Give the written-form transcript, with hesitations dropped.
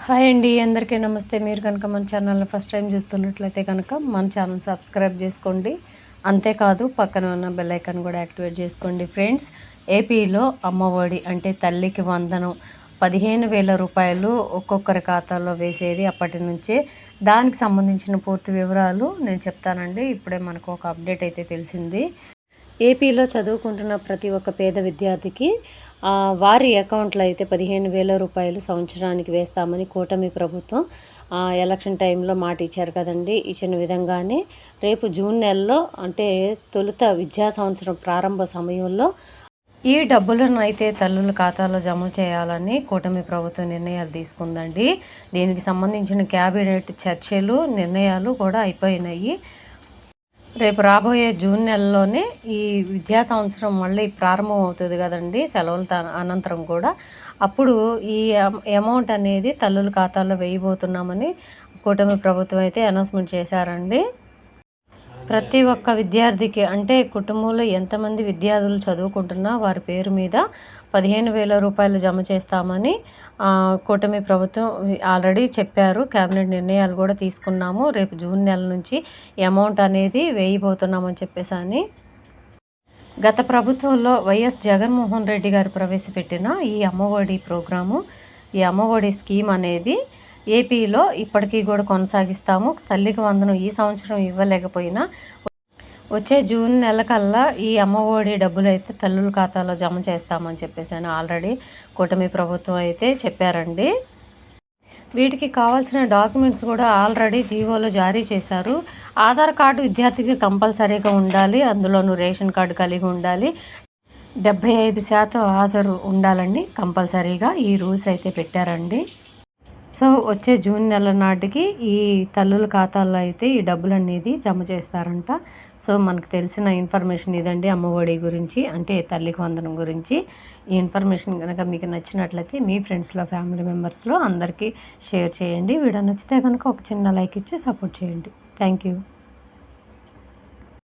Hi అండి, అందరికీ నమస్తే. మీరు కనుక మన ఛానల్ని ఫస్ట్ టైం చూస్తున్నట్లయితే కనుక మన ఛానల్ సబ్స్క్రైబ్ చేసుకోండి. అంతేకాదు పక్కన ఉన్న బెల్ ఐకాన్ కూడా యాక్టివేట్ చేసుకోండి. ఫ్రెండ్స్, ఏపీలో అమ్మఒడి అంటే తల్లికి వందనం 15,000 రూపాయలు ఒక్కొక్కరి ఖాతాలో వేసేది అప్పటి నుంచే. దానికి సంబంధించిన పూర్తి వివరాలు నేను చెప్తానండి. ఇప్పుడే మనకు ఒక అప్డేట్ అయితే తెలిసింది. ఏపీలో చదువుకుంటున్న ప్రతి ఒక్క పేద విద్యార్థికి వారి అకౌంట్లో అయితే 15,000 రూపాయలు సంవత్సరానికి వేస్తామని కూటమి ప్రభుత్వం ఎలక్షన్ టైంలో మాట ఇచ్చారు కదండి. ఇచ్చిన విధంగానే రేపు జూన్ నెలలో అంటే తొలుత విద్యా సంవత్సరం ప్రారంభ సమయంలో ఈ డబ్బులను అయితే తల్లుల ఖాతాలో జమ చేయాలని కూటమి ప్రభుత్వం నిర్ణయాలు తీసుకుందండి. దీనికి సంబంధించిన క్యాబినెట్ చర్చలు నిర్ణయాలు కూడా అయిపోయినాయి. రేపు రాబోయే జూన్ నెలలోనే ఈ విద్యా సంవత్సరం మళ్ళీ ప్రారంభం అవుతుంది కదండి, సెలవుల అనంతరం కూడా. అప్పుడు ఈ అమౌంట్ అనేది తల్లుల ఖాతాలో వేయబోతున్నామని కూటమి ప్రభుత్వం అయితే అనౌన్స్మెంట్ చేశారండి. ప్రతి ఒక్క విద్యార్థికి అంటే కుటుంబంలో ఎంతమంది విద్యార్థులు చదువుకుంటున్నా వారి పేరు మీద 15,000 రూపాయలు జమ చేస్తామని కూటమి ప్రభుత్వం ఆల్రెడీ చెప్పారు. కేబినెట్ నిర్ణయాలు కూడా తీసుకున్నాము. రేపు జూన్ నెల నుంచి అమౌంట్ అనేది వేయబోతున్నామని చెప్పేసి గత ప్రభుత్వంలో వైఎస్ జగన్మోహన్ రెడ్డి గారు ప్రవేశపెట్టిన ఈ అమ్మఒడి ప్రోగ్రాము, ఈ అమ్మఒడి స్కీమ్ అనేది ఏపీలో ఇప్పటికీ కూడా కొనసాగిస్తాము. తల్లికి వందనం ఈ సంవత్సరం ఇవ్వలేకపోయినా వచ్చే జూన్ నెలకల్లా ఈ అమ్మఒడి డబ్బులు అయితే తల్లుల ఖాతాలో జమ చేస్తామని చెప్పేసి ఆల్రెడీ కూటమి ప్రభుత్వం అయితే చెప్పారండి. వీటికి కావాల్సిన డాక్యుమెంట్స్ కూడా ఆల్రెడీ జీవోలో జారీ చేశారు. ఆధార్ కార్డు విద్యార్థికి కంపల్సరీగా ఉండాలి, అందులోనూ రేషన్ కార్డు కలిగి ఉండాలి, 75% హాజరు ఉండాలండి కంపల్సరీగా. ఈ రూల్స్ అయితే పెట్టారండి. సో వచ్చే జూన్ నెల నాటికి ఈ తల్లుల ఖాతాల్లో అయితే ఈ డబ్బులు అనేది జమ చేస్తారంట. సో మనకు తెలిసిన ఇన్ఫర్మేషన్ ఇదండి అమ్మఒడి గురించి, అంటే తల్లికి వందనం గురించి. ఈ ఇన్ఫర్మేషన్ కనుక మీకు నచ్చినట్లయితే మీ ఫ్రెండ్స్లో, ఫ్యామిలీ మెంబర్స్లో అందరికీ షేర్ చేయండి. వీడియో నచ్చితే కనుక ఒక చిన్న లైక్ ఇచ్చి సపోర్ట్ చేయండి. Thank you.